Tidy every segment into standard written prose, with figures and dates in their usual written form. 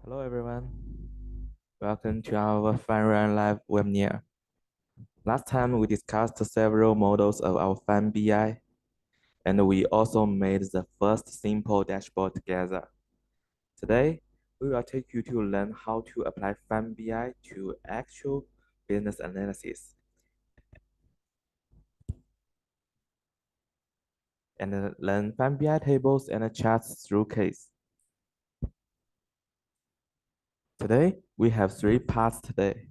Hello everyone, welcome to our FanRuan live webinar. Last time we discussed several models of our FanBI, and we also made the first simple dashboard together. Today, we will take you to learn how to apply FanBI to actual business analysis and learn FanBI tables and charts through case. Today, we have three parts today.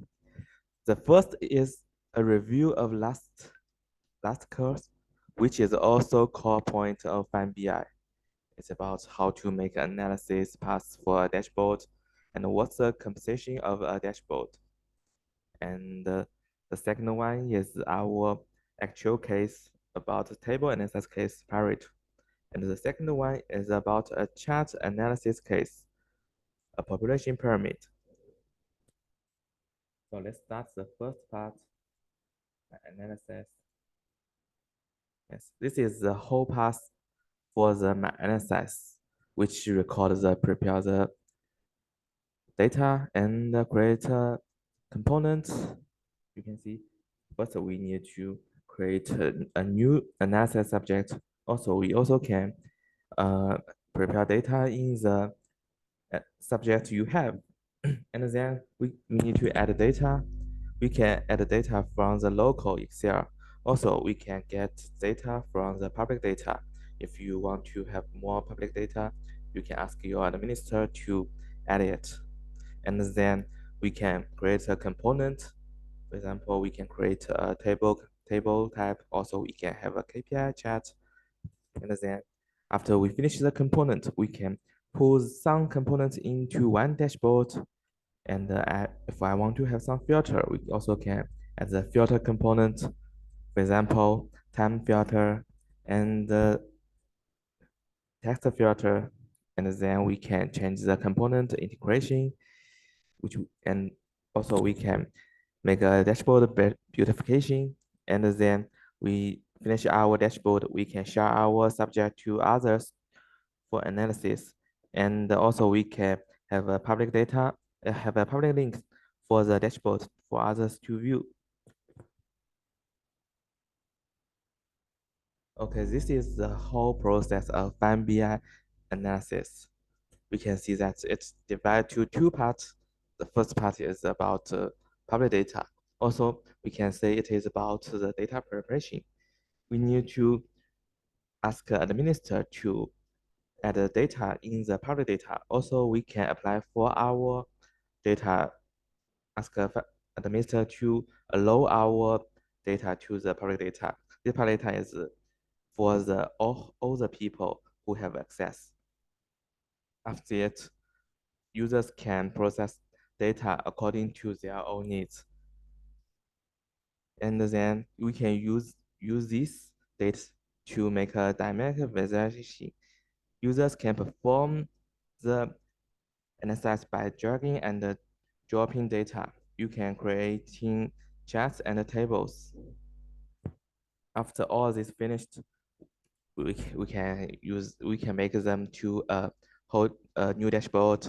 The first is a review of last course, which is also core point of FineBI. It's about how to make analysis paths for a dashboard and what's the composition of a dashboard. And the second one is our actual case about the table analysis case Pareto. And the second one is about a chart analysis case, a population pyramid. So let's start the first part, analysis. Yes, this is the whole path for the analysis, which records the prepare the data and create a component. You can see first we need to create a new analysis subject. Also, we also can prepare data in the subject you have. And then we need to add data. We can add data from the local Excel. Also, we can get data from the public data. If you want to have more public data, you can ask your administrator to add it. And then we can create a component. For example, we can create a table type. Also, we can have a KPI chart. And then after we finish the component, we can pull some components into one dashboard. And if I want to have some filter, we also can add the filter component. For example, time filter and the text filter. And then we can change the component integration, and also we can make a dashboard beautification. And then we finish our dashboard, we can share our subject to others for analysis. And also we can have a public data, have a public link for the dashboard for others to view. Okay, this is the whole process of FineBI analysis. We can see that it's divided to two parts. The first part is about public data. Also, we can say it is about the data preparation. We need to ask an administrator to add the data in the public data. Also, we can apply for our data, ask an administrator to allow our data to the public data. This public data is for all the people who have access. After it, users can process data according to their own needs. And then we can use this data to make a dynamic visualization. Users can perform the analysis by dragging and dropping data. You can creating charts and tables. After all this finished, we can make them to a whole new dashboard.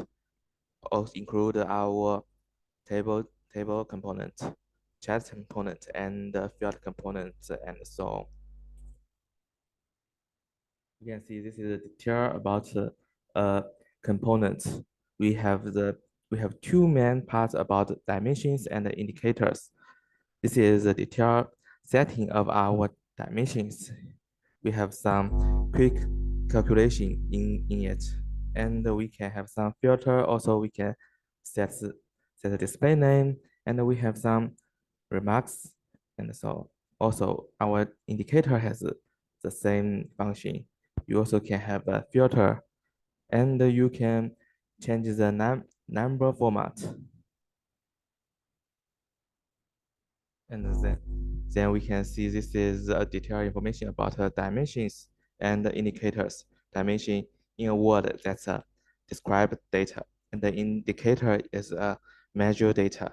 Also include our table component, chat component, and field component, and so on. You can see this is a detail about components. We have two main parts about dimensions and indicators. This is the detailed setting of our dimensions. We have some quick calculation in it, and we can have some filter. Also, we can set the display name, and we have some remarks, and so also our indicator has the same function. You also can have a filter, and you can change the number format. And then we can see this is a detailed information about dimensions and indicators. Dimension in a word that's a described data, and the indicator is a measure data.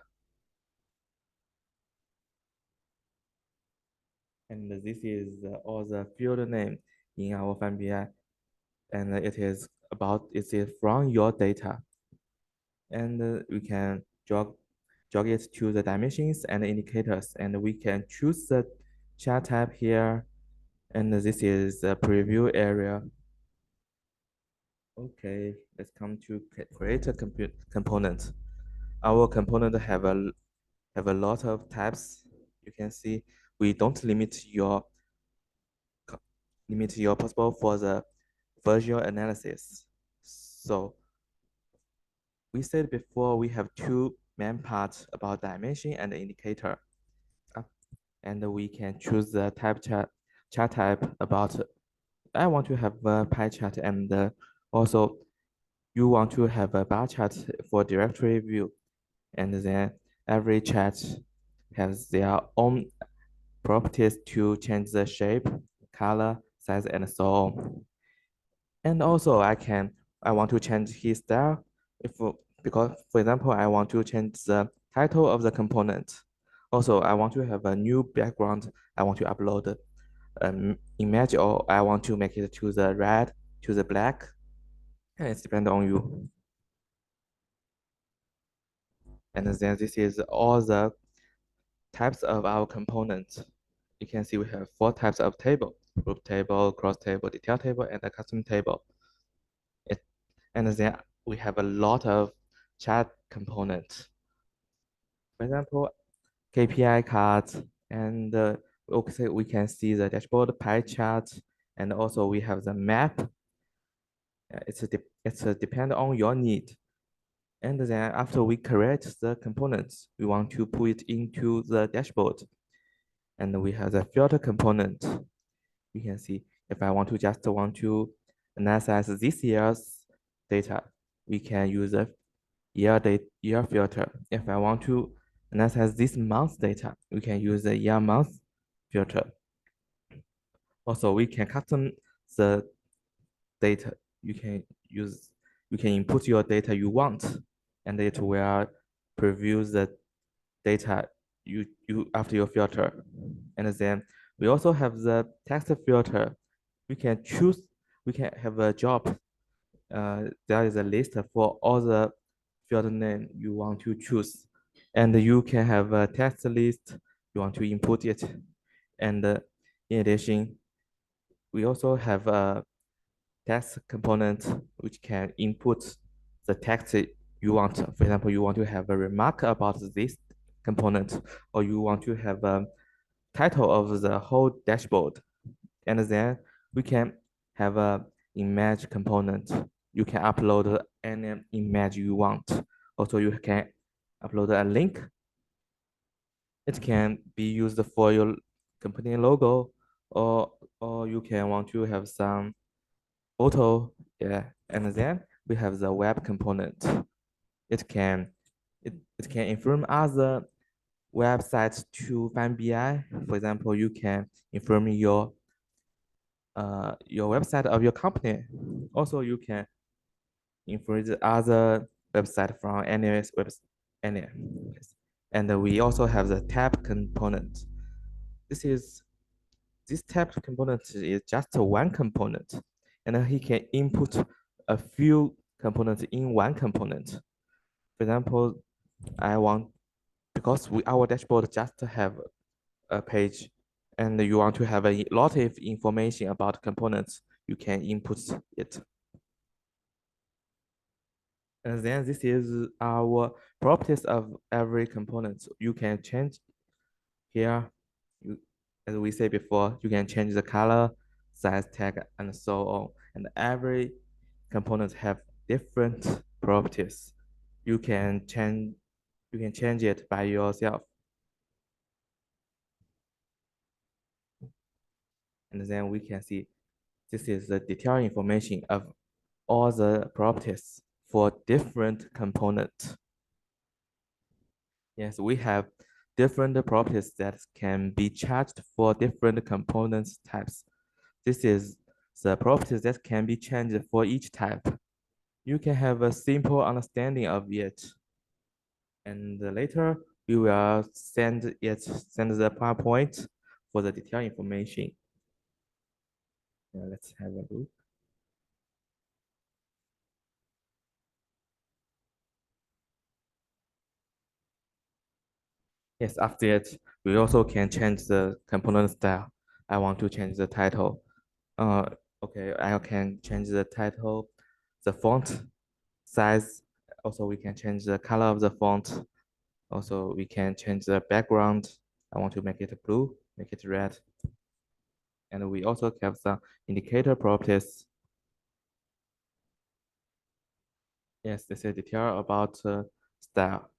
And this is all the field name in our FineBI, and it is from your data. and we can jog it to the dimensions and indicators, and we can choose the chart type here, and this is the preview area. Okay, let's come to create a component. Our component have a lot of types. You can see we don't limit your possible for the visual analysis. So we said before we have two main parts about dimension and indicator. And we can choose the chart type about I want to have a pie chart, and also you want to have a bar chart for directory view. And then every chart has their own properties to change the shape, color, size, and so on. And also I want to change his style if because for example I want to change the title of the component. Also I want to have a new background. I want to upload an image, or I want to make it to the red, to the black, and it's depend on you. And then this is all the types of our components. You can see we have 4 types of table: group table, cross table, detail table, and a custom table. And then we have a lot of chart components. For example, KPI cards, and okay, we can see the dashboard pie chart, and also we have the map. It's a depend on your need. And then after we create the components, we want to put it into the dashboard. And we have the filter component. You can see if I want to analyze this year's data, we can use a year filter. If I want to analyze this month's data, we can use the year month filter. Also, we can custom the data. You can input your data you want, and it will preview the data you after your filter. And then we also have the text filter. We can choose. We can have a job. There is a list for all the field name you want to choose, and you can have a text list you want to input it. And in addition, we also have a text component which can input the text you want. For example, you want to have a remark about this component, or you want to have a title of the whole dashboard. And then we can have a image component. You can upload any image you want. Also, you can upload a link. It can be used for your company logo, or you can want to have some photo. Yeah, and then we have the web component. It can it can inform other websites to FineBI. For example, you can inform your website of your company. Also, you can inform the other website from any website. Any. And we also have the tab component. This is this tab component is just one component, and he can input a few components in one component. For example, I want because our dashboard just have a page, and you want to have a lot of information about components, you can input it. And then this is our properties of every component. You can change here. As we said before, you can change the color, size tag, and so on. And every component have different properties. You can change it by yourself. And then we can see this is the detailed information of all the properties for different components. Yes, we have different properties that can be charged for different components types. This is the properties that can be changed for each type. You can have a simple understanding of it. And later we will send the PowerPoint for the detailed information. Let's have a look. Yes, after it, we also can change the component style. I want to change the title. Uh, okay, I can change the title, the font size. Also, we can change the color of the font. Also, we can change the background. I want to make it blue, make it red. And we also have some indicator properties. Yes, this is detail about style.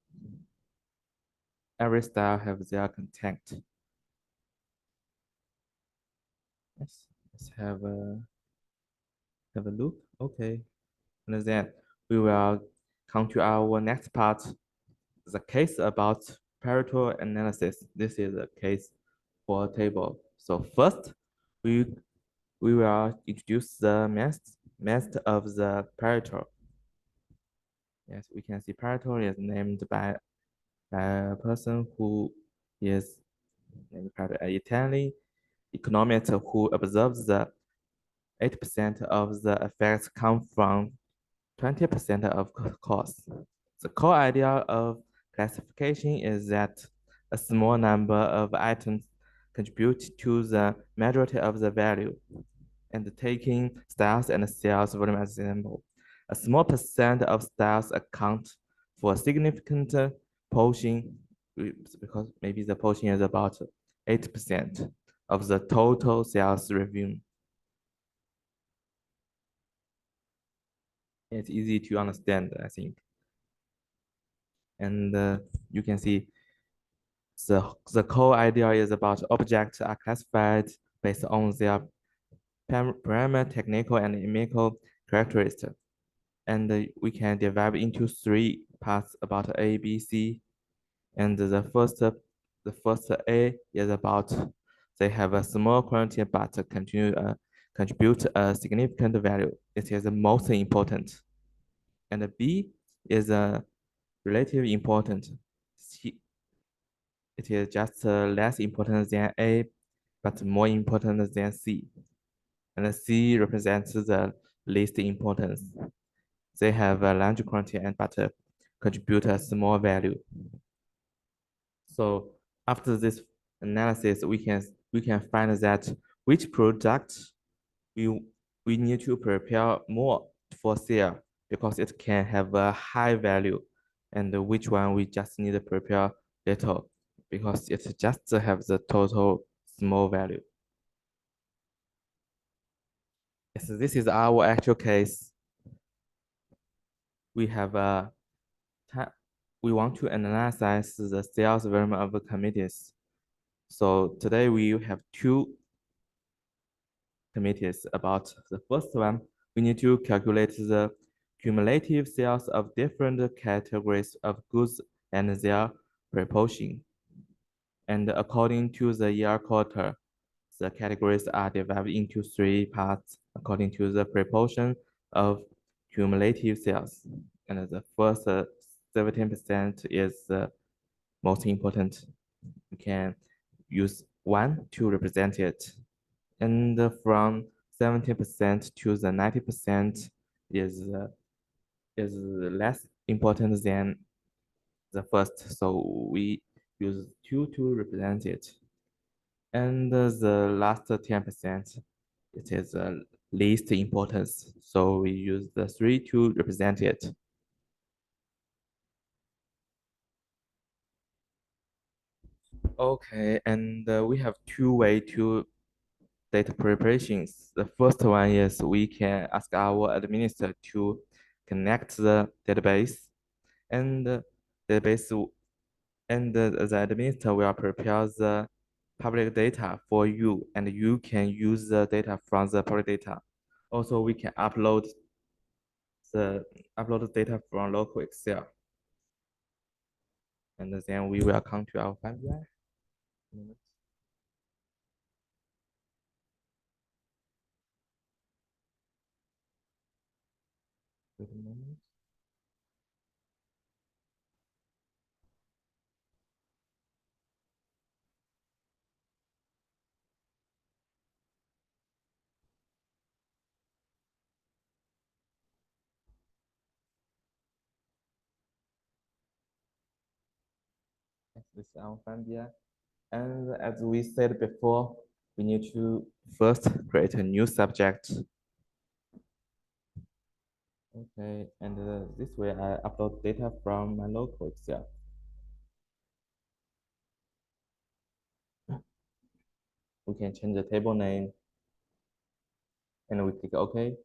Every style have their content. Yes, let's have a look. Okay, and then we will come to our next part, the case about Pareto analysis. This is a case for a table. So first, we we will introduce the math of the Pareto. Yes, we can see Pareto is named by a person who is named Pareto, an Italian economist who observes that 80% of the effects come from 20% of costs. The core idea of classification is that a small number of items contribute to the majority of the value. And taking styles and sales volume as an example, a small percent of styles account for a significant portion, because maybe the portion is about 8% of the total sales revenue. It's easy to understand, I think. And you can see the core idea is about objects are classified based on their parameter, technical, and chemical characteristics. And we can divide into three parts about A, B, C. And the first A is about they have a small quantity but contribute a significant value. It is the most important. And B is a relative important. It is just less important than A, but more important than C. And C represents the least importance. They have a large quantity and but contribute a small value. So after this analysis, we can find that which product we we need to prepare more for sale because it can have a high value, and which one we just need to prepare little because it just have the total small value. Yes, this is our actual case. We have a we want to analyze the sales volume of the committees. So today we have two committees. About the first one, we need to calculate the cumulative sales of different categories of goods and their proportion. And according to the year quarter, the categories are divided into three parts according to the proportion of cumulative sales. And the first 17% is the most important. We can use 1 to represent it. And from 70% to the 90% is less important than the first. So we use 2 to represent it. And the last 10%, it is least importance. So we use the 3 to represent it. Okay, and we have two ways to data preparations. The first one is we can ask our administrator to connect the database, and the database and the administrator will prepare the public data for you, and you can use the data from the public data. Also, we can the upload data from local Excel, and then we will come to our FineBI. Wait a moment. This is our FineBI. And as we said before, we need to first create a new subject. Okay, and this way I upload data from my local Excel. We can change the table name and we click OK.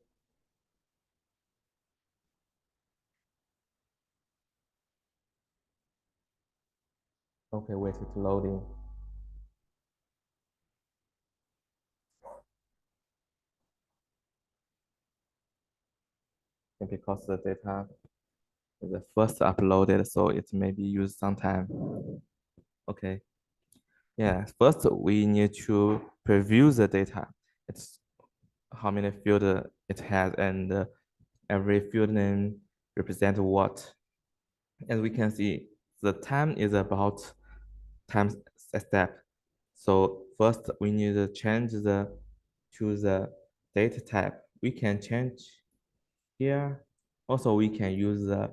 Okay, wait, it's loading. And because the data is the first uploaded, so it may be used sometime. Okay. Yeah, first we need to preview the data. It's how many fields it has, and every field name represent what. As we can see, the time is about time step. So first we need to change to the data type. We can change here. Also, we can use the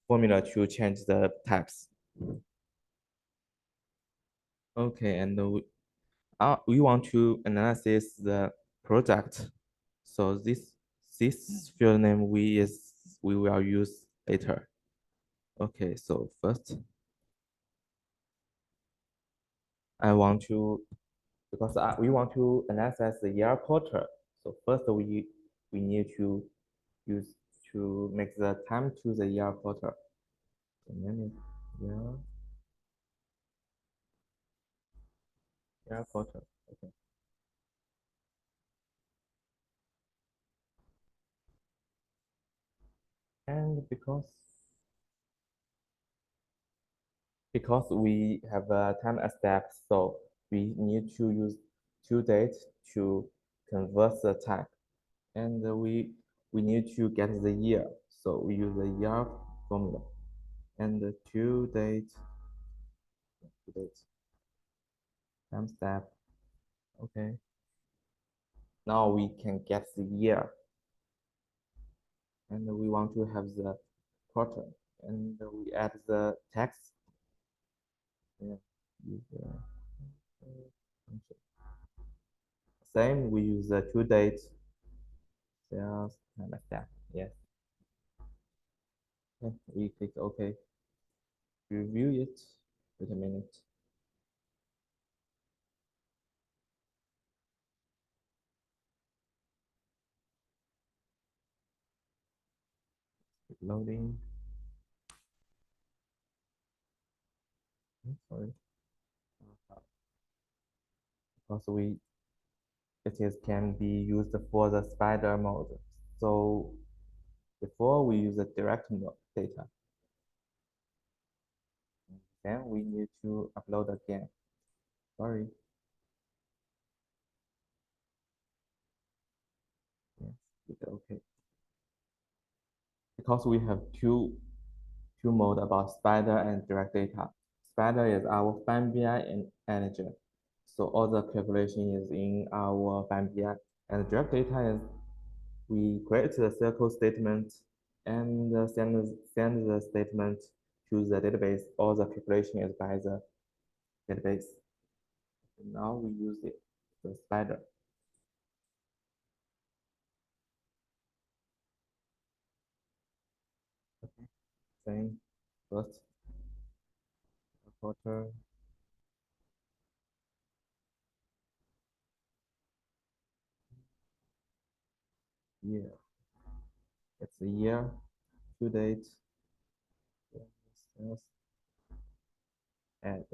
formula to change the types. Okay, and we want to analyze the product. So this field name we will use later. Okay, so first I want to because we want to analyze the year quarter. So first we need to use to make the time to the year quarter. So name is year quarter. Okay. And because we have a time step, so we need to use due date to convert the time, and we need to get the year, so we use the year formula, and the due date time step. Okay, now we can get the year, and we want to have the quarter, and we add the text. Yeah, use the function. Same, we use the due date, sales, and like that. Yes. Okay, we click OK. Review it. Wait a minute. Loading. Sorry. Because it is can be used for the spider mode. So before we use the direct mode data. Then we need to upload again. Sorry. Yes, click OK. Because we have two mode about spider and direct data. Spider is our FineBI and manager. So all the calculation is in our FineBI. And direct data is we create the circle statement and send the statement to the database. All the calculation is by the database. Now we use the spider. Okay. Same first quarter year. It's a year, due date, sales, add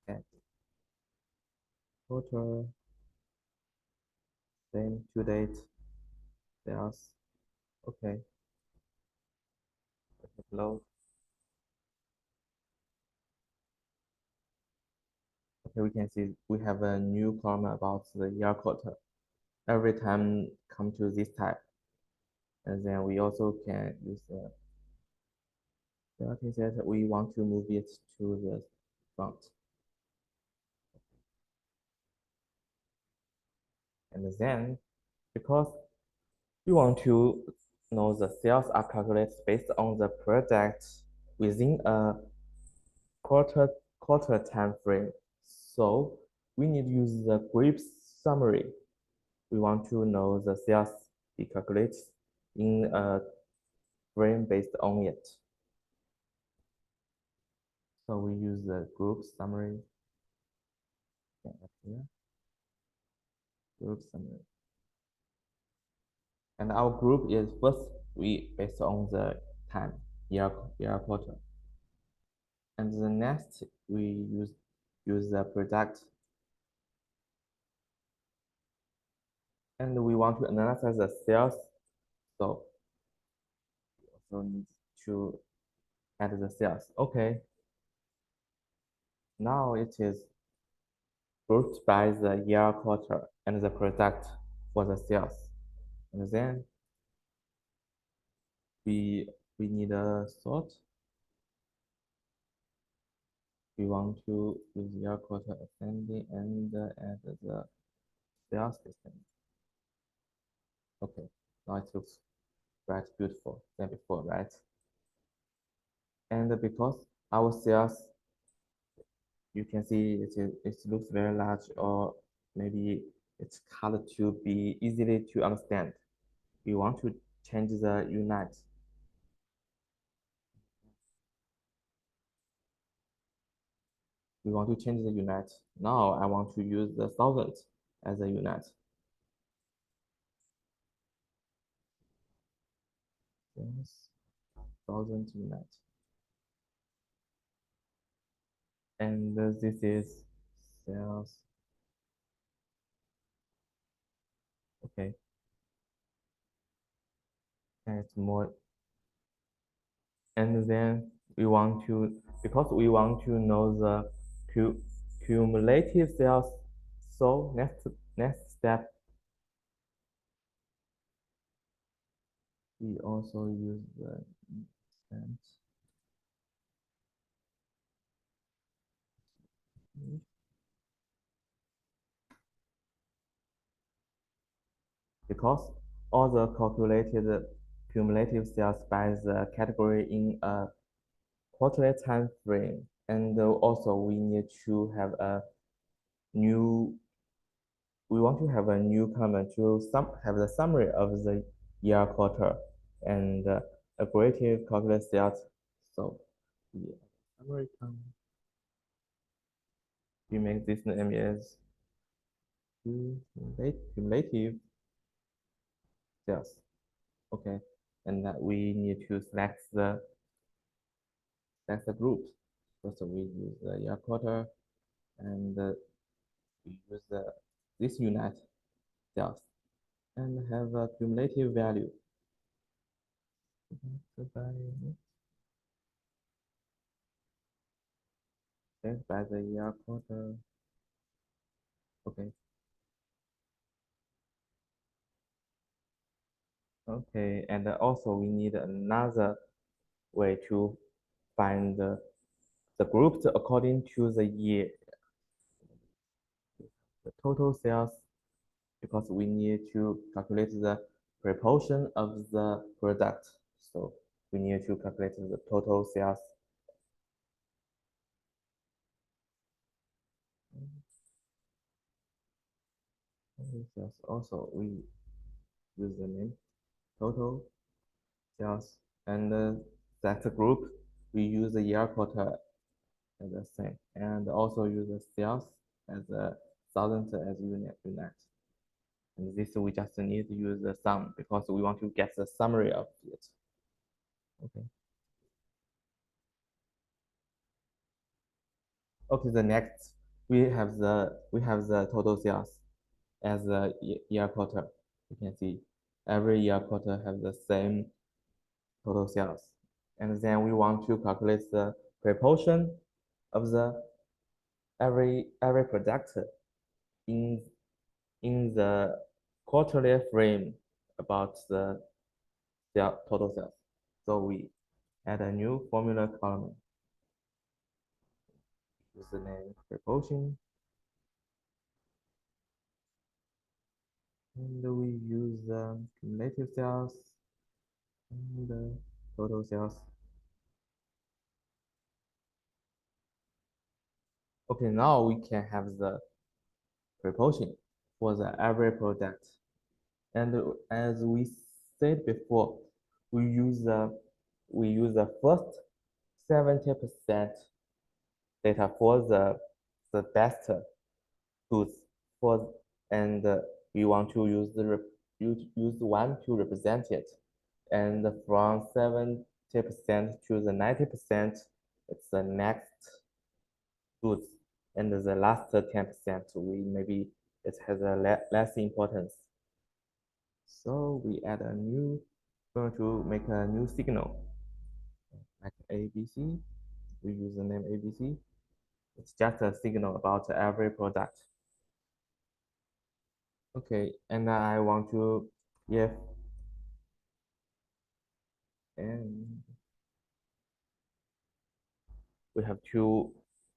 add quarter, same due date, sales. Okay, load. Okay, we can see we have a new column about the year quarter. Every time come to this type, and then we also can use the that we want to move it to the front, and then because we want to No, the sales are calculated based on the product within a quarter quarter time frame. So we need to use the group summary. We want to know the sales be calculated in a frame based on it. So we use the group summary. Here, group summary. And our group is first we based on the time, year quarter. And the next we use the product. And we want to analyze the sales. So we also need to add the sales. Okay. Now it is grouped by the year quarter and the product for the sales. And then we need a sort. We want to use year quarter ascending and add the sales descending. Okay, now it looks quite beautiful than before, right? And because our sales, you can see it looks very large, or maybe it's hard to be easily to understand. We want to change the unit. We want to change the unit. Now I want to use the thousand as a unit. Yes, thousand unit. And this is sales. Okay. And it's more. And then we want to, because we want to know the cumulative sales. So next step, we also use the percent. Because all the calculated cumulative sales by the category in a quarterly time frame, and also we need to have a new. We want to have a new comment to have the summary of the year quarter and a creative calculate sales. So the summary comment. We make this name as cumulative sales. Okay, and we need to select the group. First, we use the year quarter, and we use this unit sales, and have a cumulative value. By the year quarter. Okay. Okay, and also we need another way to find the groups according to the year, the total sales, because we need to calculate the proportion of the product. So we need to calculate the total sales. Sales also we use the name total sales, and that group we use the year quarter as the same, and also use the sales as a thousand as unit. And this we just need to use the sum because we want to get the summary of it. Okay. Okay, the next we have the total sales as a year quarter. You can see every year quarter have the same total sales. And then we want to calculate the proportion of the every product in the quarterly frame about the total sales. So we add a new formula column. Use the name proportion. And we use cumulative sales and the total sales. Okay, now we can have the proportion for the every product. And as we said before, we use the first 70% data for the best goods for, and we want to use one to represent it. And from 70% to the 90%, it's the next goods, and the last 10% we maybe it has a less importance. So we add a new, going to make a new signal like ABC. We use the name ABC. It's just a signal about every product. Okay, and I want to if and we have two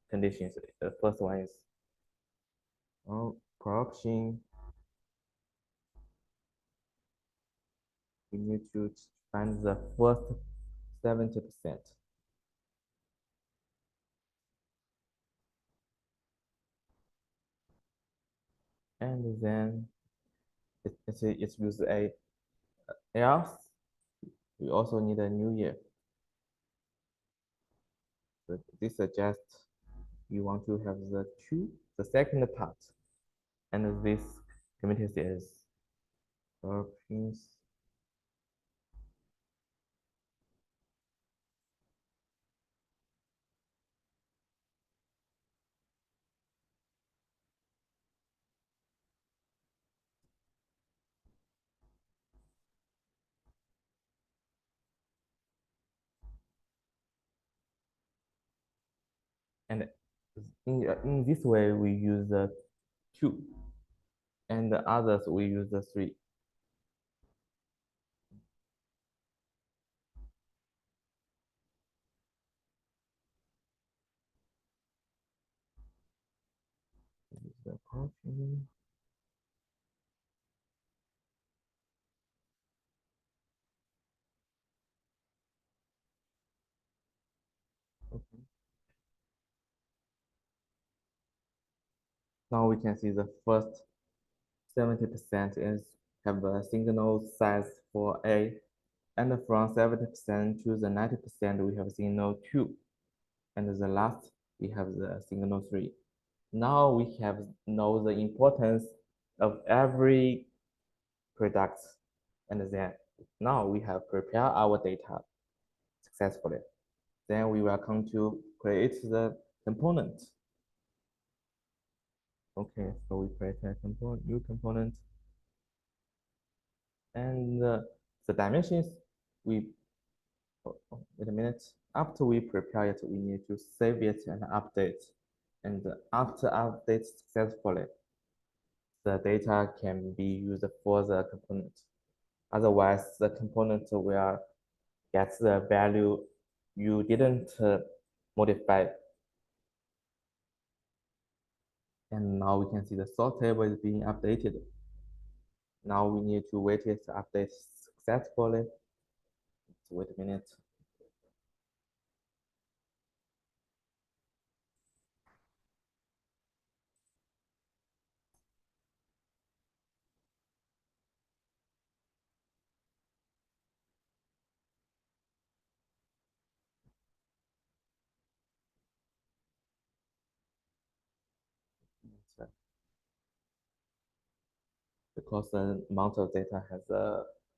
conditions. The first one is corruption. We need to find the first 70%. And then it's use a else. We also need a new year. So this suggests you want to have the second part, and this committee is corruptions. And in this way, we use the 2, and the others we use the 3. The corruption. Okay. Now we can see the first 70% is have a signal size for A, and from 70% to the 90% we have signal 2, and the last we have the signal 3. Now we have know the importance of every product, and then now we have prepared our data successfully. Then we will come to create the component. Okay, so we create a new component, and the dimensions we wait a minute. After we prepare it, we need to save it and update. And after update successfully, the data can be used for the component. Otherwise, the component will get the value you didn't modify. And now we can see the sort table is being updated. Now we need to wait it to update successfully. So wait a minute. Because the amount of data has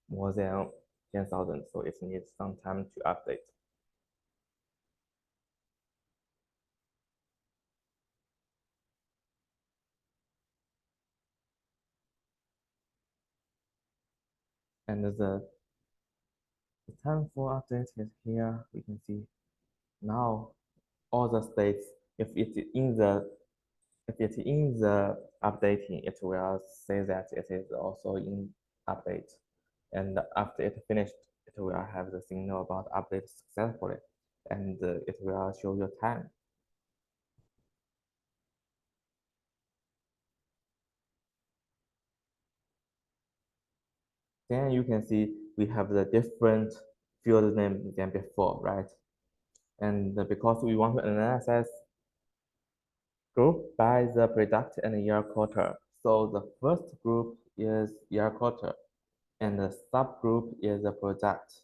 more than 10,000, so it needs some time to update. And the time for update is here. We can see now all the states. If it's in the updating, it will say that it is also in update. And after it finished, it will have the signal about update successfully, and it will show your time. Then you can see we have the different field name than before, right? And because we want to analyze group by the product and year quarter. So the first group is year quarter, and the subgroup is the product.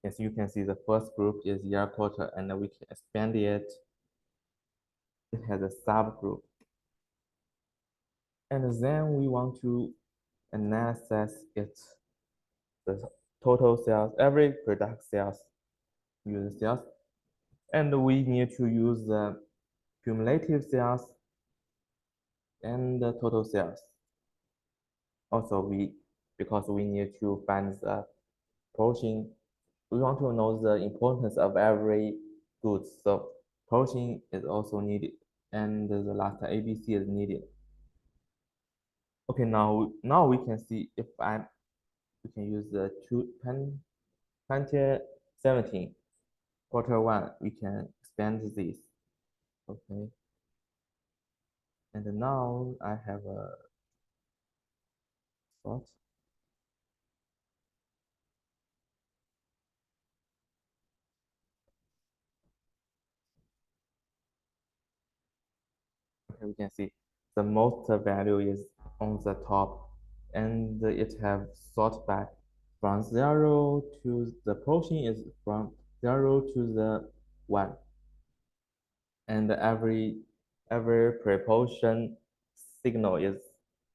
As you can see, the first group is year quarter, and we can expand it. It has a subgroup. And then we want to analyze it, the total sales, every product sales, use sales. And we need to use the cumulative sales and the total sales. Also, because we need to find the portion, we want to know the importance of every good. So portion is also needed, and the last ABC is needed. Okay, now we can see if we can use the 2017 quarter one. We can expand this. Okay, and now I have a thought. Okay, we can see the most value is on the top, and it have sort by from 0 to the portion is from 0 to the 1, and every proportion signal is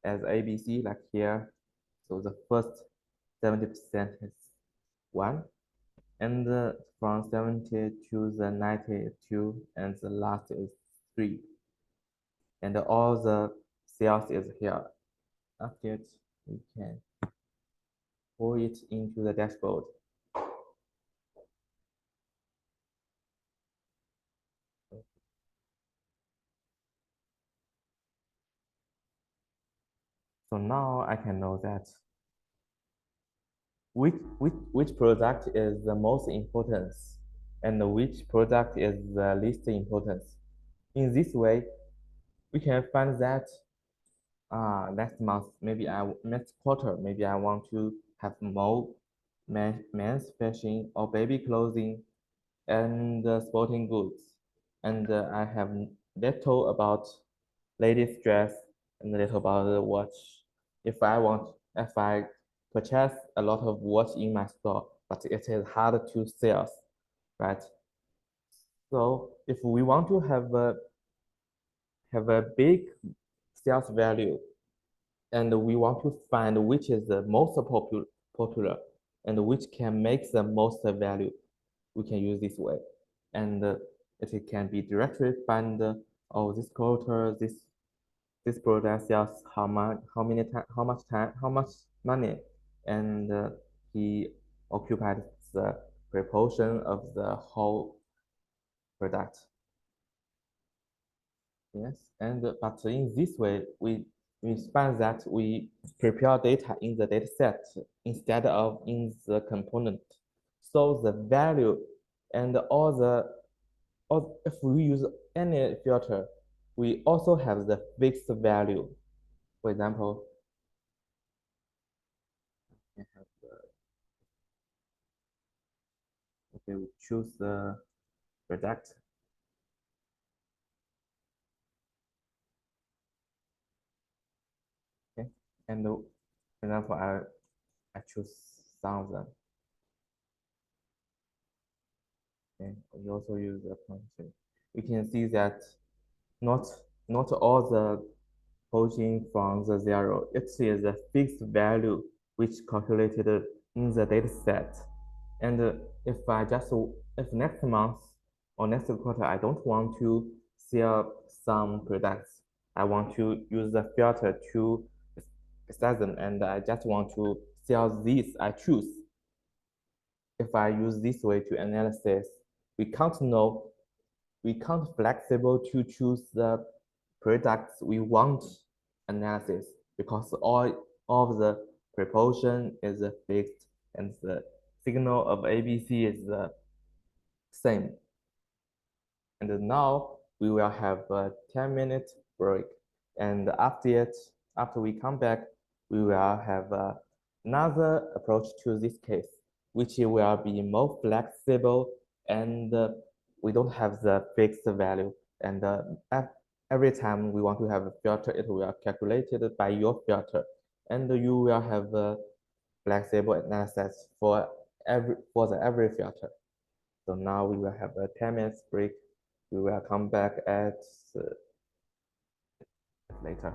as ABC, like here. So the first 70% is 1, and from 70 to the 92, and the last is 3, and all the cells is here. After it, we can pour it into the dashboard. So now I can know that which product is the most important and which product is the least important. In this way, we can find that next month, next quarter, maybe I want to have more men's fashion or baby clothing and sporting goods. And I have little about ladies dress and little about the watch. If I purchase a lot of watch in my store, but it is hard to sell, right? So if we want to have a big sales value, and we want to find which is the most popular and which can make the most value, we can use this way. And it can be directly find, oh, this quarter, this product sells how much time, how much money, and he occupied the proportion of the whole product. Yes, and but in this way, we find that we prepare data in the data set instead of in the component. So the value and if we use any filter, we also have the fixed value. For example, we have okay, we choose the product. Okay, and for example, I choose 1,000. Okay, we also use the function. We can see that not not all the portion from the 0. It is a fixed value which calculated in the data set. And if next month or next quarter I don't want to sell some products, I want to use the filter to set them, and I just want to sell this, I choose. If I use this way to analysis, we can't flexible to choose the products we want analysis, because all of the proportion is fixed and the signal of ABC is the same. And now we will have a 10-minute break. And after we come back, we will have another approach to this case, which will be more flexible and we don't have the fixed value. And every time we want to have a filter, it will calculate it by your filter. And you will have a flexible analysis for every filter. So now we will have a 10 minutes break. We will come back at later.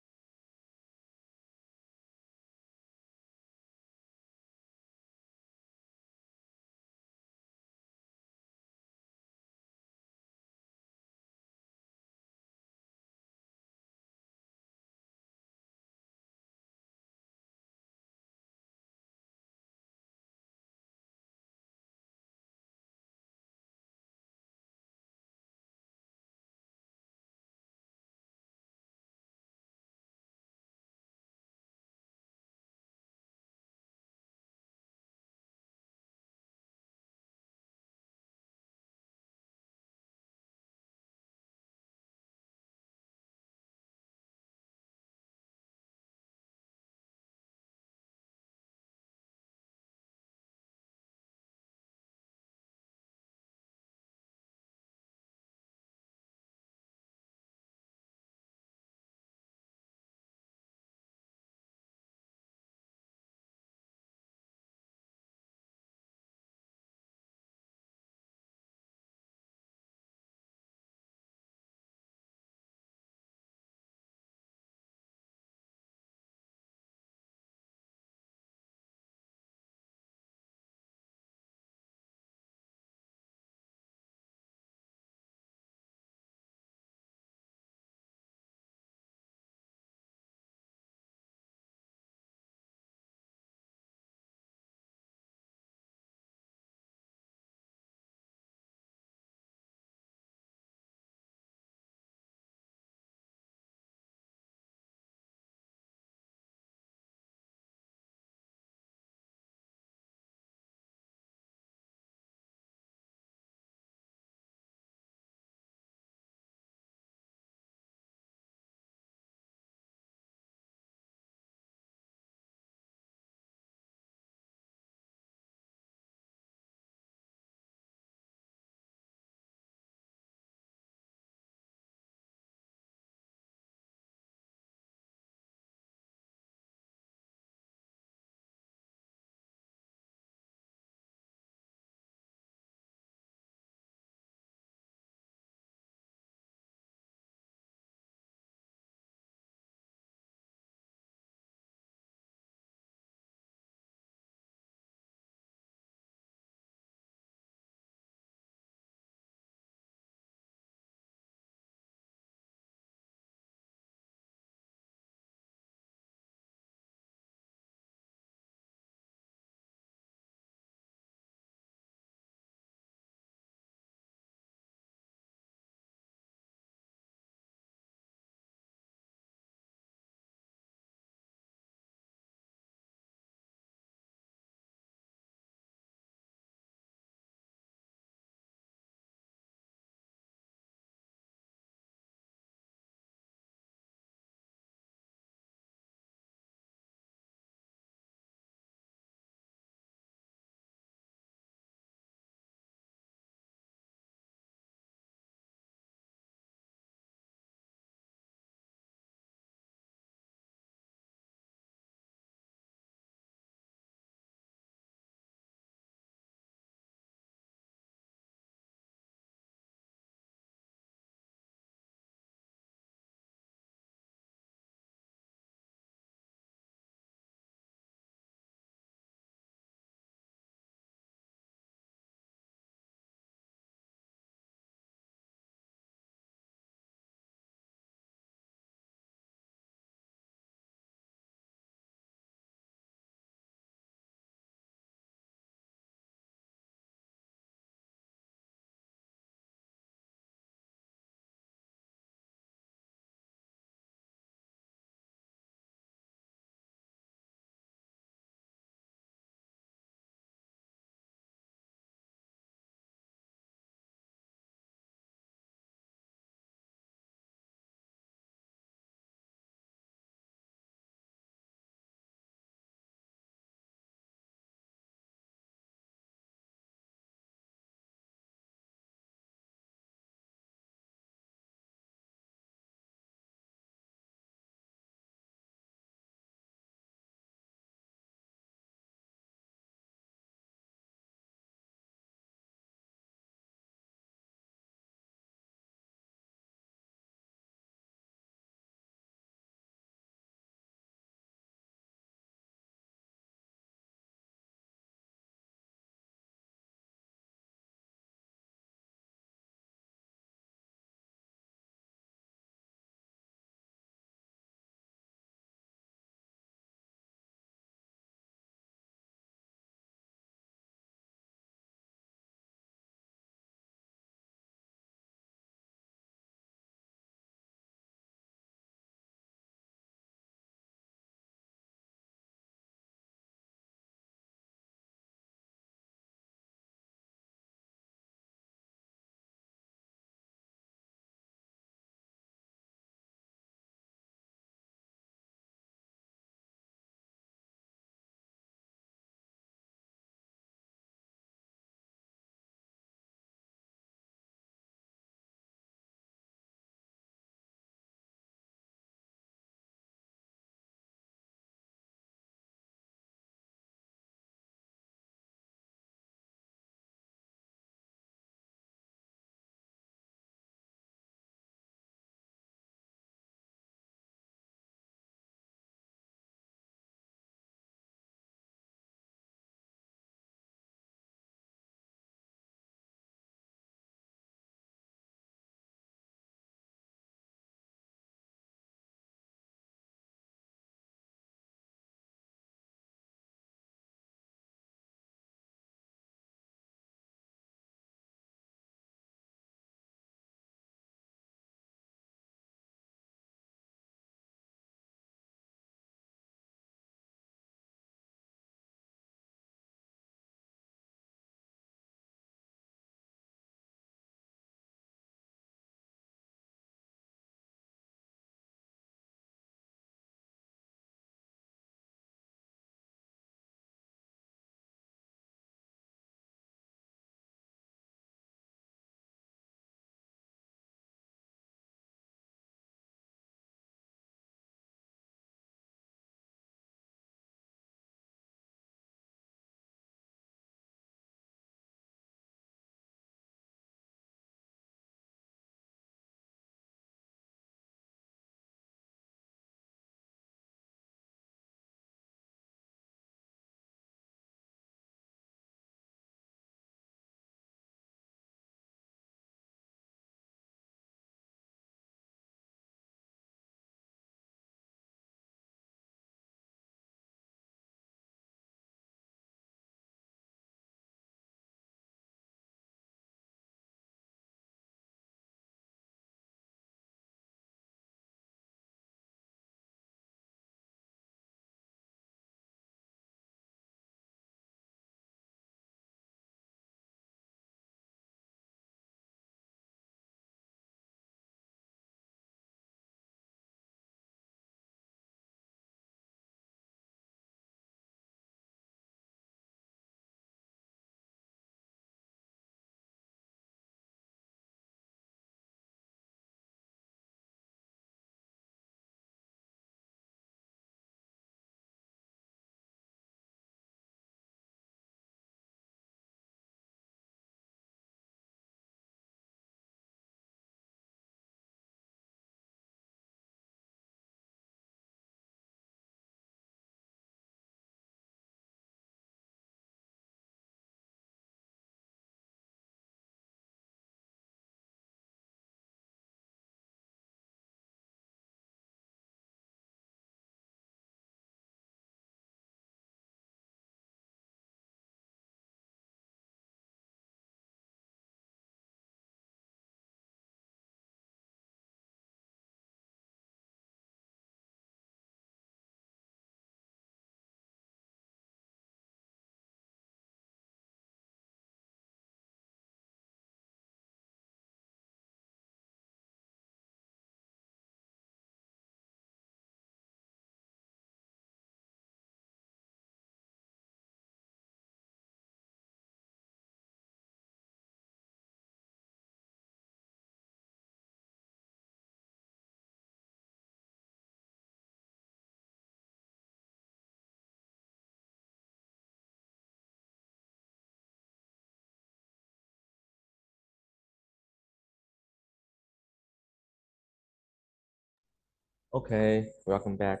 Okay, welcome back.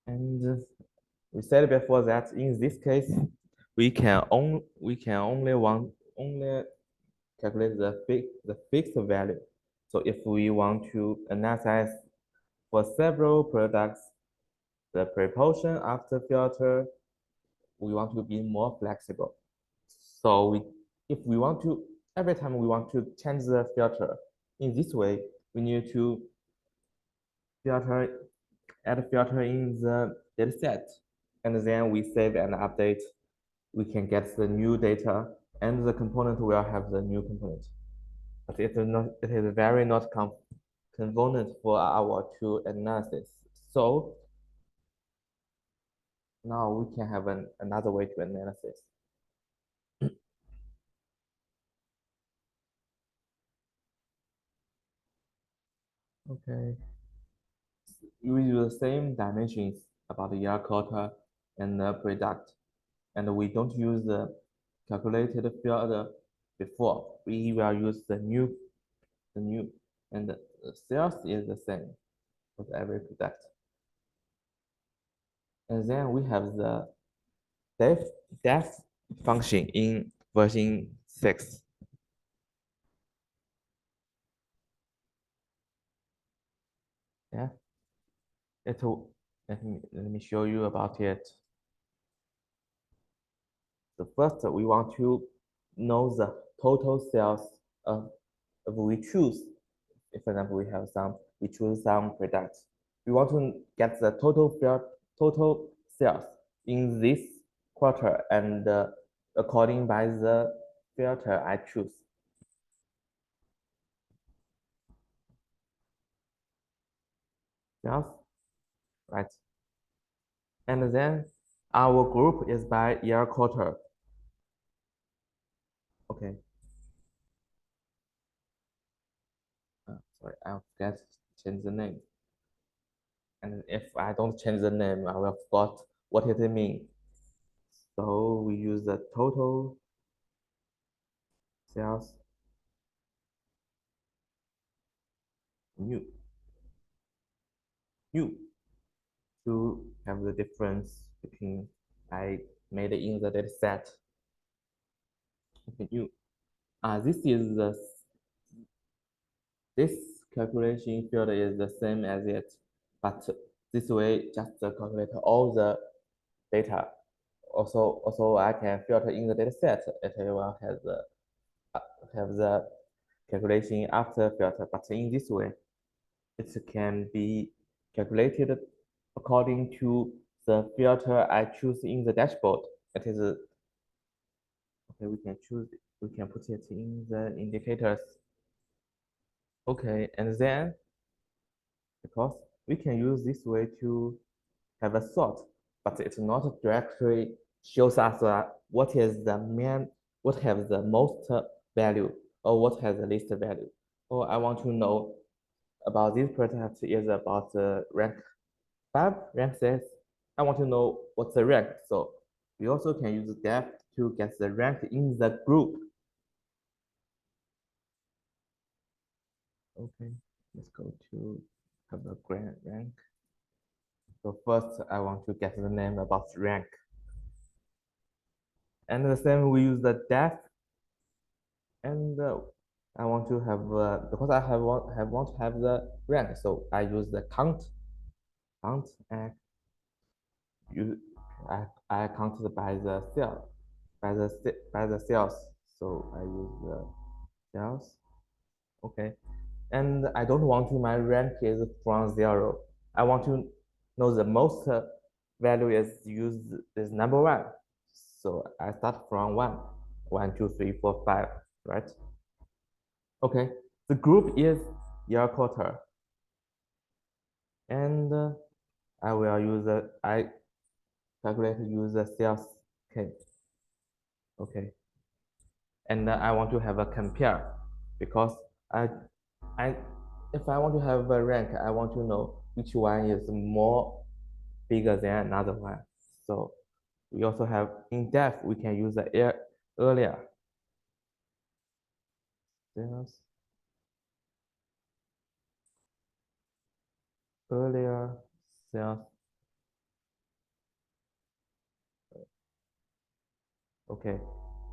And we said before that in this case, we can only calculate the fixed value. So if we want to analyze for several products, the proportion after filter, we want to be more flexible. So if we want to, every time we want to change the filter, in this way, we need to filter, add filter in the data set. And then we save and update. We can get the new data and the component will have the new component. But it is very not convenient for our tool analysis. So now we can have another way to analysis. Okay. We use the same dimensions about the year quarter and the product. And we don't use the calculated field before. We will use the new, and the sales is the same for every product. And then we have the def function in version 6. Yeah, it will, let me show you about it. The first, we want to know the total sales of we choose. If, for example, we choose some products. We want to get the total sales in this quarter and according by the filter I choose. Sales, right? And then our group is by year quarter. Okay. Sorry, I forgot to change the name. And if I don't change the name, I will forget what it means. So we use the total sales new new to have the difference between I made in the data set. Okay, new. This calculation field is the same as it, but this way just calculate all the data. Also I can filter in the data set. It will have the calculation after filter, but in this way, it can be calculated according to the filter I choose in the dashboard. It is okay. We can put it in the indicators. Okay, and then because we can use this way to have a sort, but it's not directly shows us what has the most value or what has the least value. Or I want to know about this product is about rank 5, rank 6. I want to know what's the rank. So we also can use def to get the rank in the group. Okay, let's go to have a grand rank. So first, I want to get the name about rank. And the same, we use the def. And I want to have because I want to have the rank, so I use the count and you I counted by the cell by the cells. So I use the cells. Okay, and I don't want to my rank is from 0. I want to know the most value is number 1. So I start from 1, 1, 2, 3, 4, 5, right? Okay, the group is year quarter, and I will use I calculate use the sales k. Okay, and I want to have a compare because I if I want to have a rank, I want to know which one is more bigger than another one. So we also have in depth we can use the earlier sales earlier sales. Okay,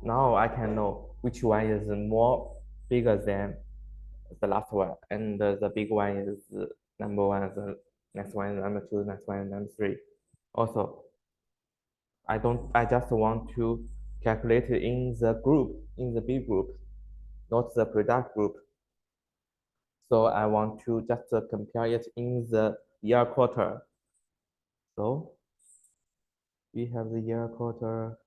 now I can know which one is more bigger than the last one, and the big one is number one, the next one is number two, next one is number three. Also, I just want to calculate it in the group, in the B group, not the product group. So I want to just compare it in the year quarter. So we have the year quarter.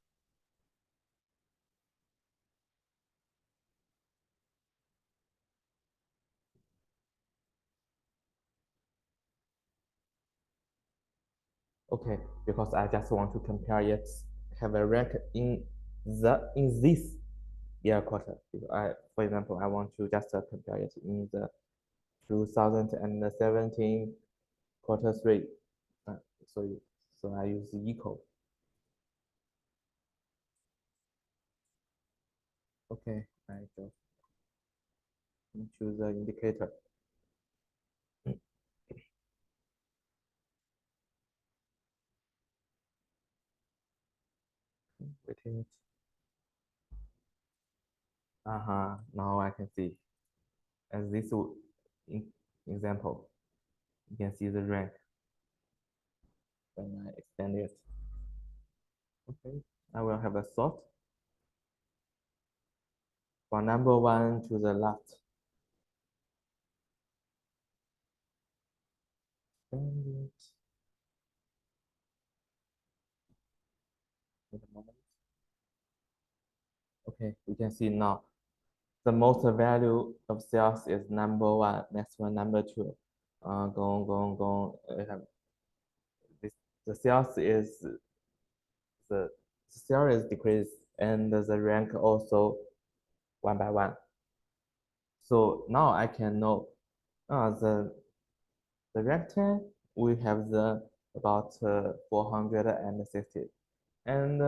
Okay, because I just want to compare it, have a rank in this year quarter. For example, I want to just compare it in the 2017 quarter three. Uh, so so I use equal. Okay, I just choose the indicator. Waiting. Now I can see. As this example, you can see the rank when I extend it. Okay, I will have a sort from number one to the last. Extend it. Wait a moment. Okay, you can see now the most value of sales is number one, next one number two. Go on. We have this, the sales is the sales is decreased and the rank also one by one. So now I can know the rank 10 we have the about 460 and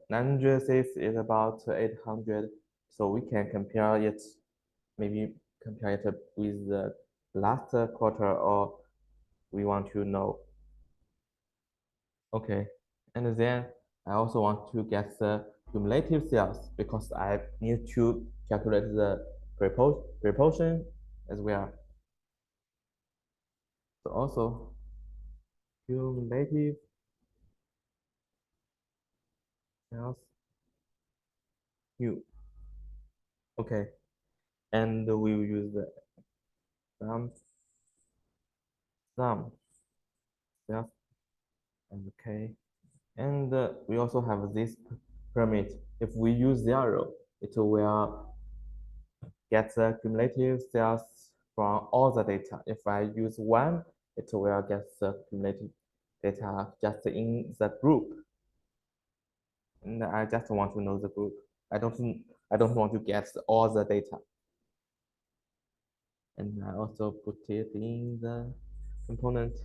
906 is about 800. So we can compare it, maybe compare it with the last quarter, or we want to know. Okay, and then I also want to get the cumulative sales because I need to calculate the proportion as well. So also cumulative sales new. Okay, and we will use the sum sales and okay. And we also have this permit. If we use 0, it will get the cumulative sales from all the data. If I use 1, it will get the cumulative data just in the group. And I just want to know the group. I don't want to get all the data. And I also put it in the component.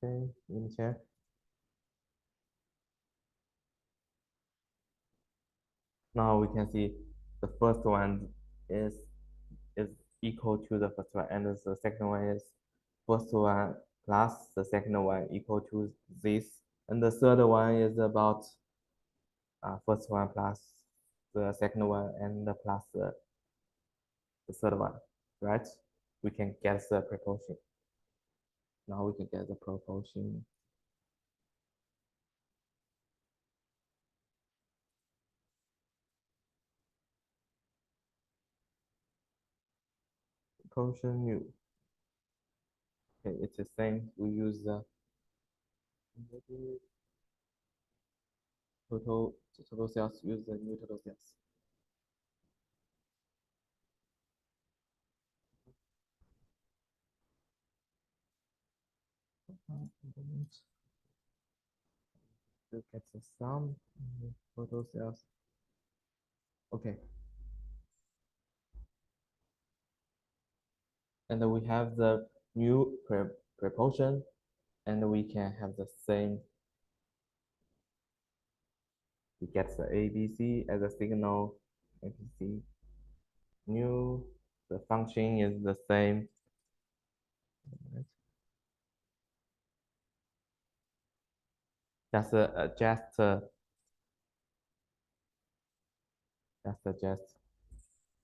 Okay, let me check. Now we can see the first one is is equal to the first one, and the second one is first one plus the second one equal to this, and the third one is about first one plus the second one and plus the third one, right? We can get the proportion. Now we can get the proportion. Proportion new. Okay, it's the same. We use the total sales. Use the new total sales. Look at the sum total sales. Okay, and then we have the new proportion, and we can have the same. We get the ABC as a signal. ABC new The function is the same. Just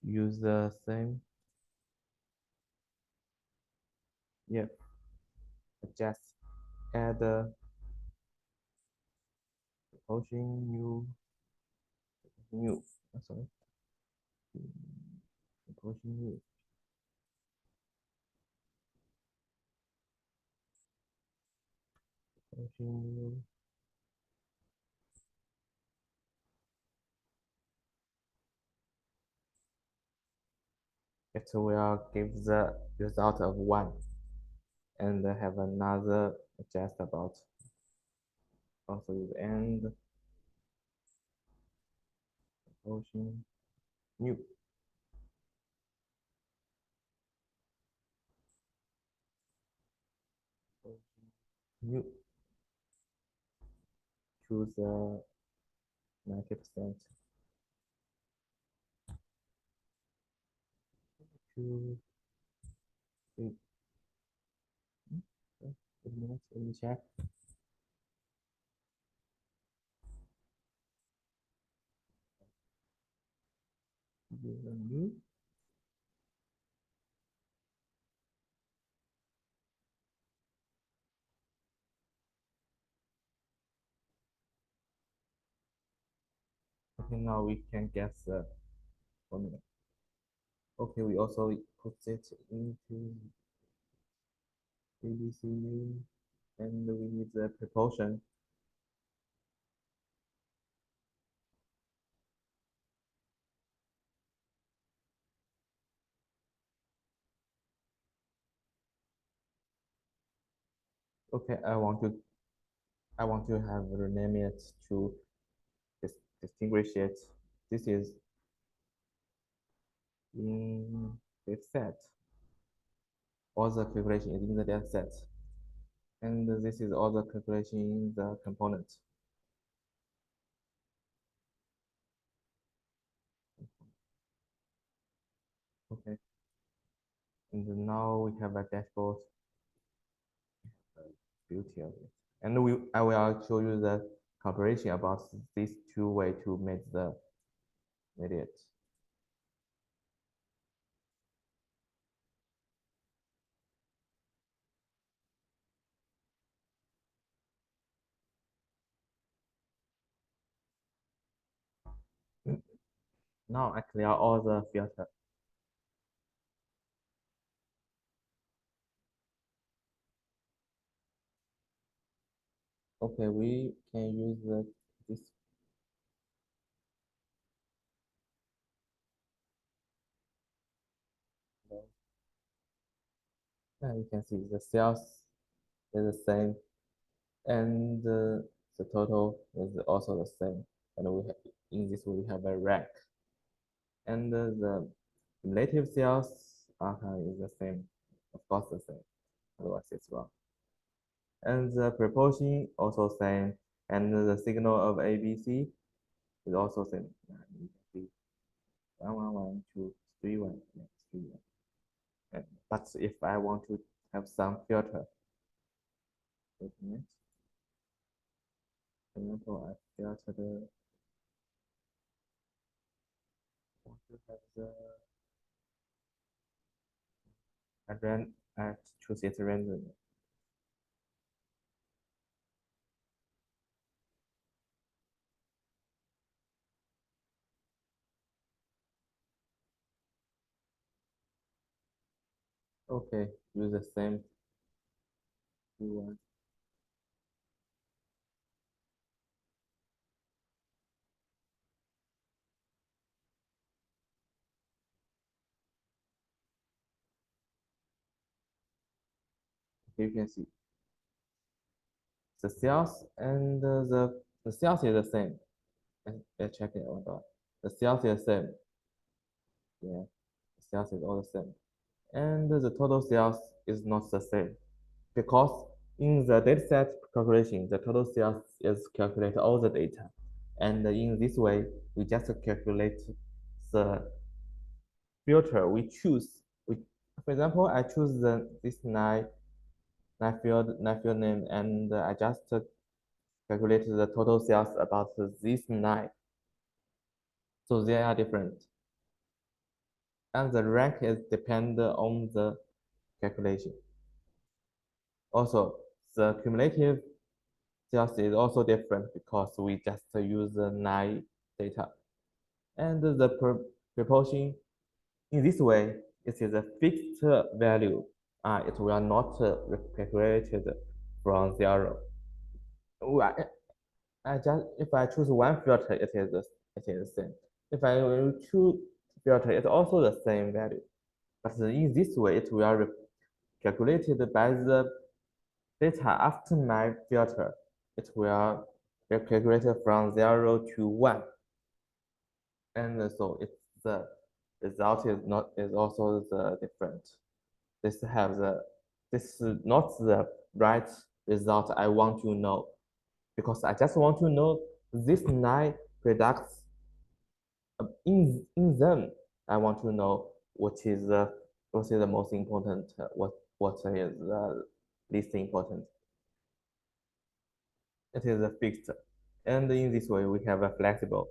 use the same. Yep. Just add a proportion new. Sorry. Proportion new. Proportion new. It will give the result of 1 and have another just about also use and proportion new. New. Choose 90%. Choose 3. Wait a minute, let me check. New. Okay, now we can guess the formula. Okay, we also put it into ABC name and we need the proportion. Okay, I want to have rename it to distinguish it. This is in data set. All the calculation is in the data set. And this is all the calculation in the component. Okay. And now we have a dashboard. Beauty of it. And I will show you the comparison about these two ways to make it. Now I clear all the filter. Okay, we can use this. And you can see the sales is the same, and the total is also the same. And we have, in this we have a rank, and the relative sales is the same, of course the same. Otherwise it's wrong. And the proportion also same, and the signal of ABC is also same. You can see 1 1 1 2 3 1 yeah, 3 1. But if I want to have some filter, wait a minute. For example, I filter the want to have the I choose it random. Okay, use the same one. You can see the sales and the sales is the same. Let's check it out. The sales is the same. Yeah, the sales is all the same. And the total sales is not the same because in the dataset calculation, the total sales is calculate all the data. And in this way, we just calculate the filter we choose, for example, I choose this nine field name, and I just calculate the total sales about this nine. So they are different, and the rank is depend on the calculation. Also, the cumulative sales is also different because we just use the nine data, and the proportion in this way it is a fixed value. It will not calculated from zero. Well, I just if I choose one filter, it is the same. If I will choose filter, it's also the same value. But in this way, it will be calculated by the data after my filter. It will be calculated from 0 to 1. And so it's the result is also the different. This have the this is not the right result I want to know, because I just want to know these nine products. In them, I want to know what is the most important, what is the least important. It is a fixed, and in this way we have a flexible.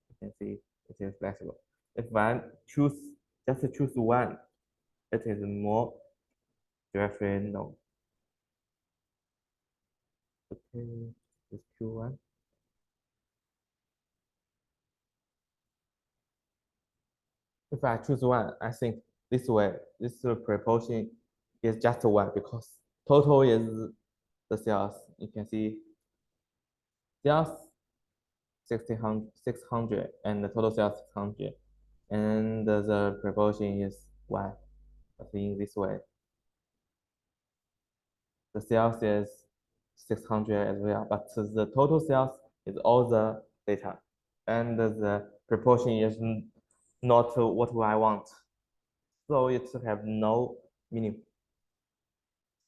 You can see it is flexible. If I choose one, it is more directly no. Okay, just choose one. If I choose one, I think this way, this proportion is just one because total is the sales. You can see sales 600 and the total sales 600, and the proportion is one. But in this way, the sales is 600 as well, but the total sales is all the data, and the proportion is not what I want. So it have no meaning.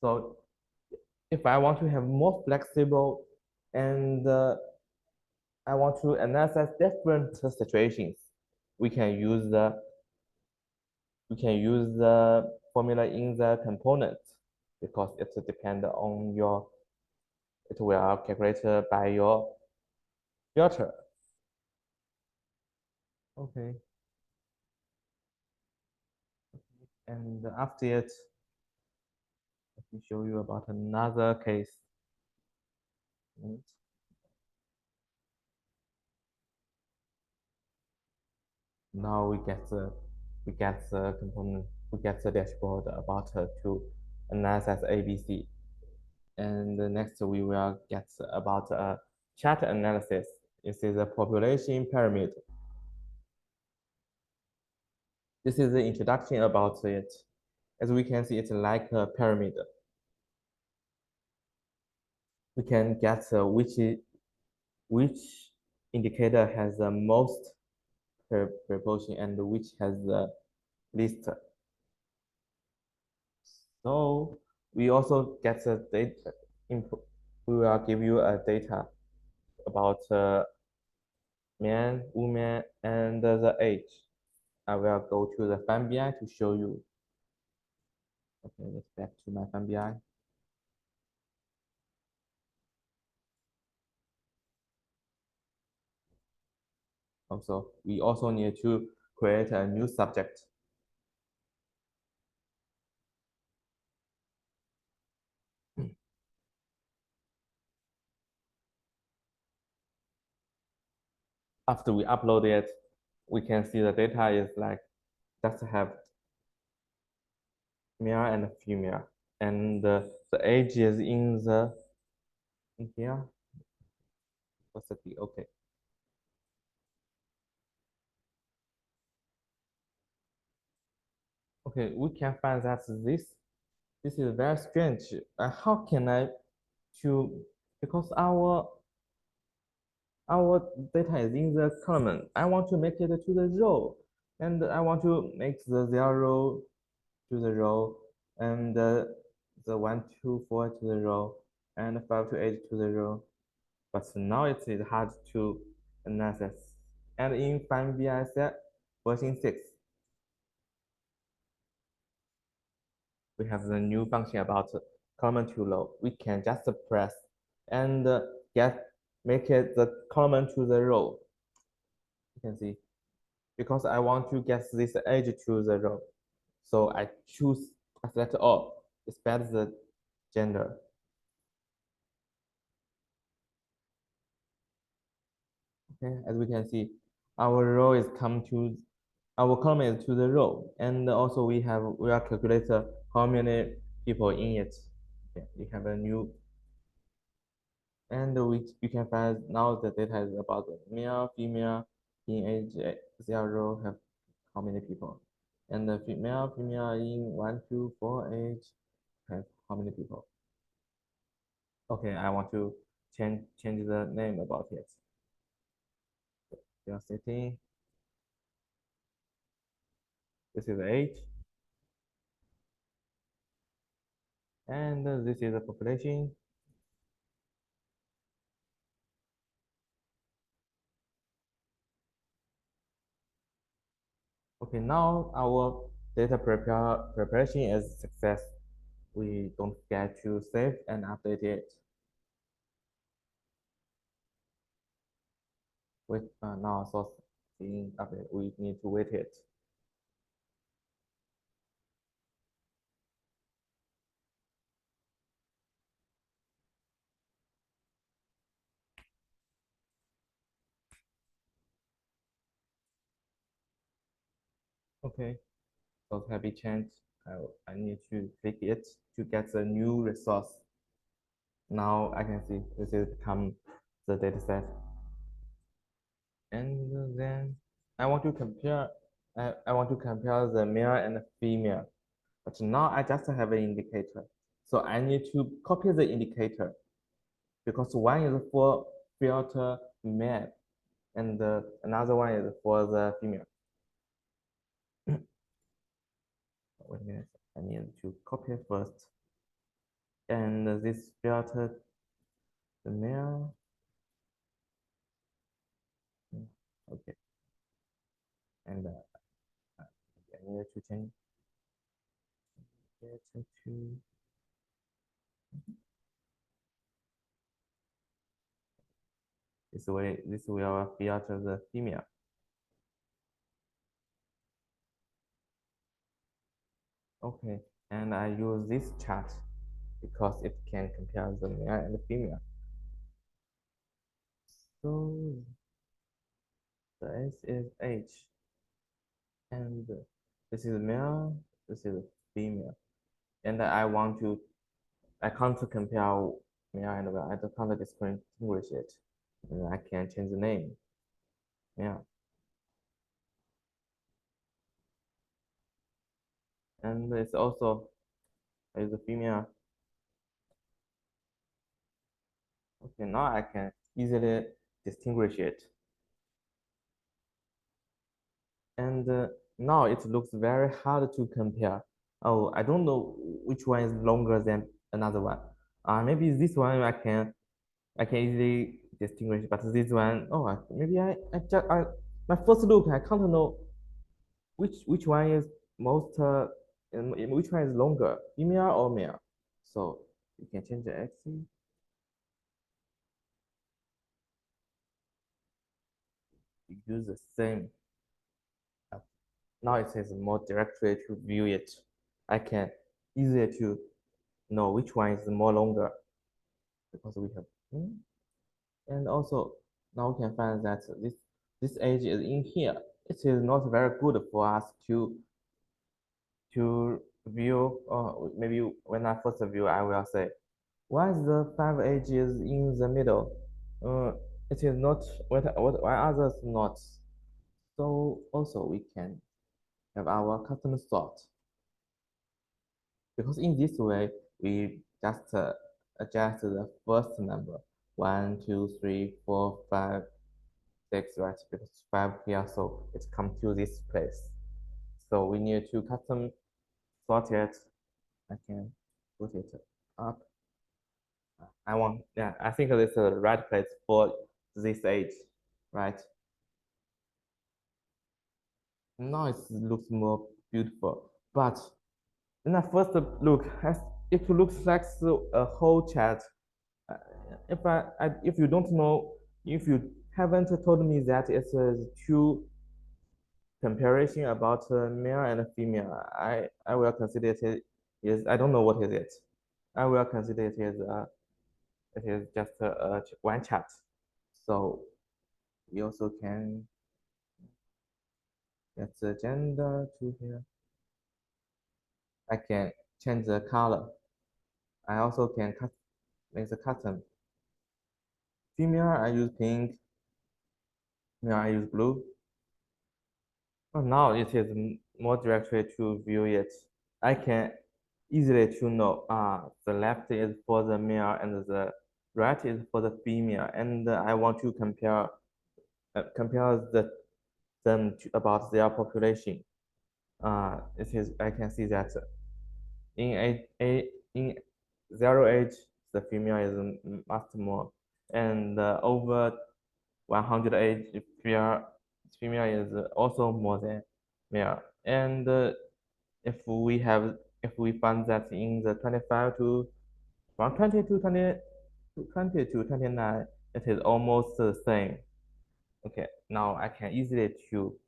So if I want to have more flexible and I want to analyze different situations, we can use the formula in the component because it depends on it will calculate by your filter. Okay. And after it, let me show you about another case. Now we get the component, we get the dashboard about to analyze ABC. And next we will get about chart analysis. This is a population pyramid. This is the introduction about it. As we can see, it's like a pyramid. We can get which indicator has the most proportion and which has the least. So we also get the data input. We will give you a data about man, woman, and the age. I will go to the FineBI to show you. Okay, let's back to my FineBI. Also, we also need to create a new subject. After we upload it, we can see the data is like just have male and female, and the age is in here. What's the key? Okay. Okay, we can find that this is very strange. How can I to because our data is in the column. I want to make it to the row, and I want to make the 0 to the row, and the 1 to 4 to the row, and 5 to 8 to the row. But now it is hard to analyze. And in FineBI set version 6, we have the new function about column to row. We can just press and make it the column to the row. You can see, because I want to get this edge to the row. So I select all, expect the gender. Okay, as we can see, our row is our column is to the row, and also we are calculated how many people in it. Okay, we have a new, and you can find now the data is about the male, female, in age 0 have how many people, and the female in 1 to 4 age have how many people. Okay, I want to change the name about it. Your city. This is age, and this is the population. Okay, now our data preparation is success. We don't forget to save and update it. With now source being updated, we need to wait it. Okay, so have be changed. I need to click it to get the new resource. Now I can see this is become the data set. And then I want to compare I want to compare the male and the female. But now I just have an indicator. So I need to copy the indicator because one is for filter male and another one is for the female. Wait a minute, I need to copy it first. And this filter the male. Okay. And I need to change it to this way. This will filter the female. Okay, and I use this chart because it can compare the male and the female. So this is age, and this is male, this is female, and I can't compare male and male. I can't distinguish it. And I can change the name. Yeah, and it's also is a female. Okay, now I can easily distinguish it. And now it looks very hard to compare. Oh, I don't know which one is longer than another one. Maybe this one I can easily distinguish, but this one, oh, maybe my first look I can't know which one is most and which one is longer, female or male. So you can change the axis. You use the same. Now it says more directly to view it. I can easier to know which one is more longer because we have and also now we can find that this age is in here. It is not very good for us to view. Maybe when I first view, I will say, why is the 5 ages in the middle? It is not why others not. So also we can have our custom sort because in this way we just adjust the first number 1, 2, 3, 4, 5, 6, right? Because 5 here, so it comes to this place. So we need to custom sort it. I can put it up. Yeah, I think this is the right place for this age, right? Now it looks more beautiful, but in a first look, it looks like a whole chat. Uh, if you don't know, if you haven't told me that it's two comparison about male and female, I will consider it is I don't know what is it. I will consider it is just one chat. So we also can get the gender to here. I can change the color. I also can make the custom. Female, I use pink. Male, I use blue. Oh, now it is more directly to view it. I can easily to know the left is for the male and the right is for the female, and I want to compare them about their population. It is I can see that in 0 age the female is much more, and over 100 age female is also more than male, and if we have if we find that in the 25 to from 20 to 20 to 29 it is almost the same. Okay, now I can easily to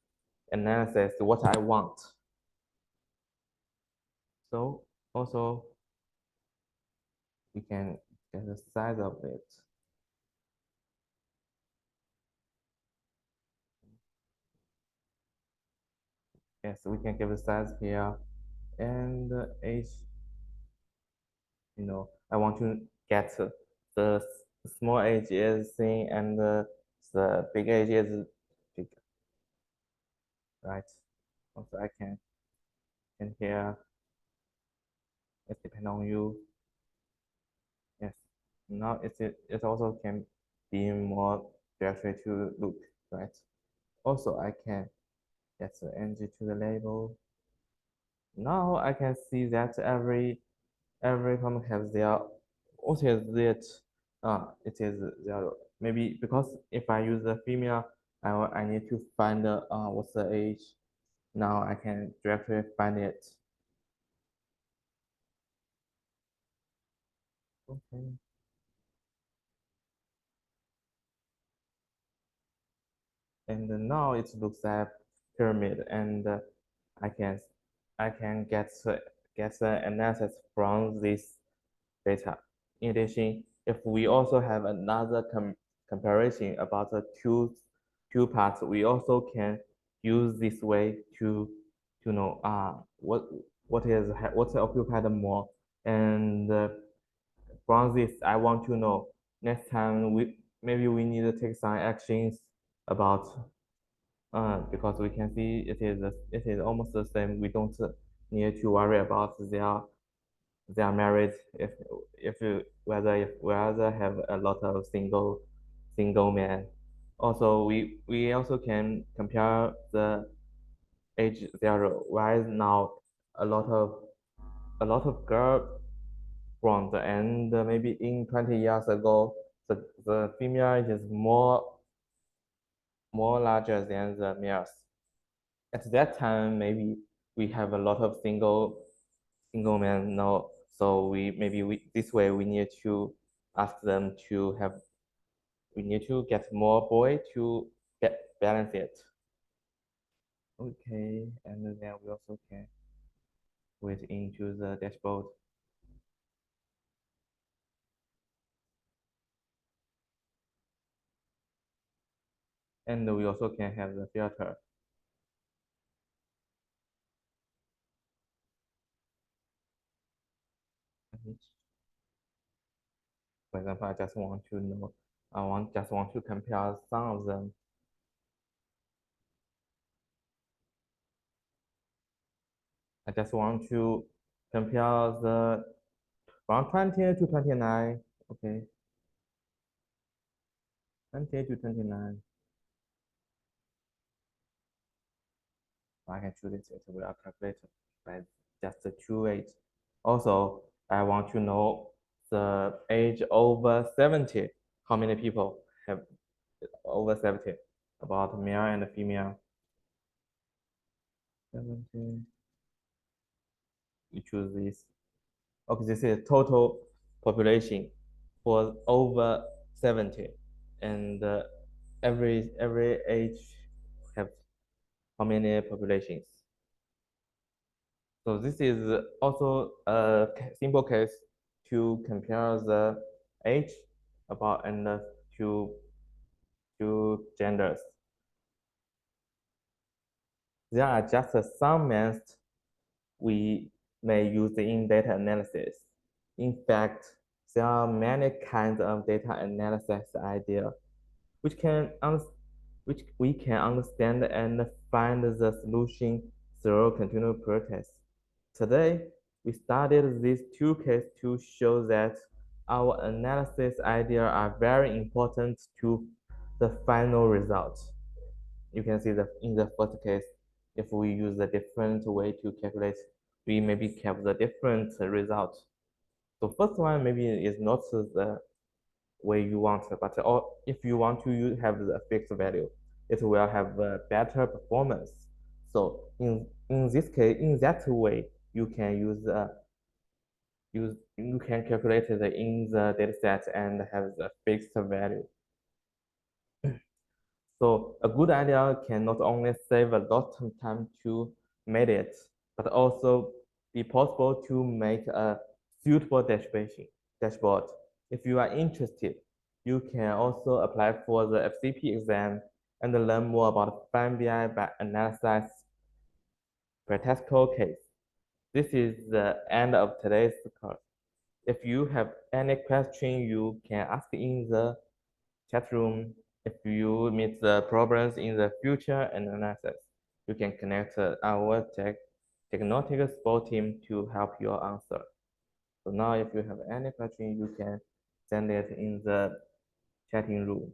analyze what I want. So also we can get the size of it. Yes, we can give the size here, and the age, I want to get the small age is thing and the big age is big, right? Also I can here, it depends on you. Yes, now it also can be more directly to look, right? Also I can get the energy to the label. Now I can see that every column has their what is it? It is 0. Maybe because if I use the female, I need to find what's the age. Now I can directly find it. Okay. And now it looks like pyramid, and I can I can get the analysis from this data. In addition, if we also have another comparison about the two parts, we also can use this way to know what's occupied more. And from this, I want to know next time maybe we need to take some actions about because we can see it is almost the same. We don't need to worry about their married if you whether have a lot of single men. Also, we also can compare the age 0. Why now a lot of a lot of girl from the end maybe in 20 years ago the female is more larger than the males. At that time, maybe we have a lot of single men now. So we this way we need to ask them to have we need to get more boy to balance it. Okay, and then we also can put into the dashboard, and we also can have the filter. For example, I just want to know, just want to compare some of them. I just want to compare the from 20 to 29. Okay, 20 to 29. I can choose it with a calculator by just the 2 age. Also, I want to know the age over 70. How many people have over 70? About male and female. 70. you choose this. Okay, this is total population for over 70, and every age have how many populations. So this is also a simple case to compare the age about and two genders. There are just some methods we may use in data analysis. In fact, there are many kinds of data analysis idea which which we can understand and find the solution through continuous practice. Today, we studied these two cases to show that our analysis ideas are very important to the final result. You can see that in the first case, if we use a different way to calculate, we maybe have the different result. So first one maybe is not the way you want, but if you want to have the fixed value, it will have a better performance. So in this case, in that way, you can you can calculate it in the dataset and have the fixed value. So a good idea can not only save a lot of time to make it, but also be possible to make a suitable dashboard. If you are interested, you can also apply for the FCP exam and learn more about FineBI by analysis practical case. This is the end of today's course. If you have any question, you can ask in the chat room. If you meet the problems in the future analysis, you can connect our technological support team to help you answer. So now if you have any question, you can send it in the chatting room.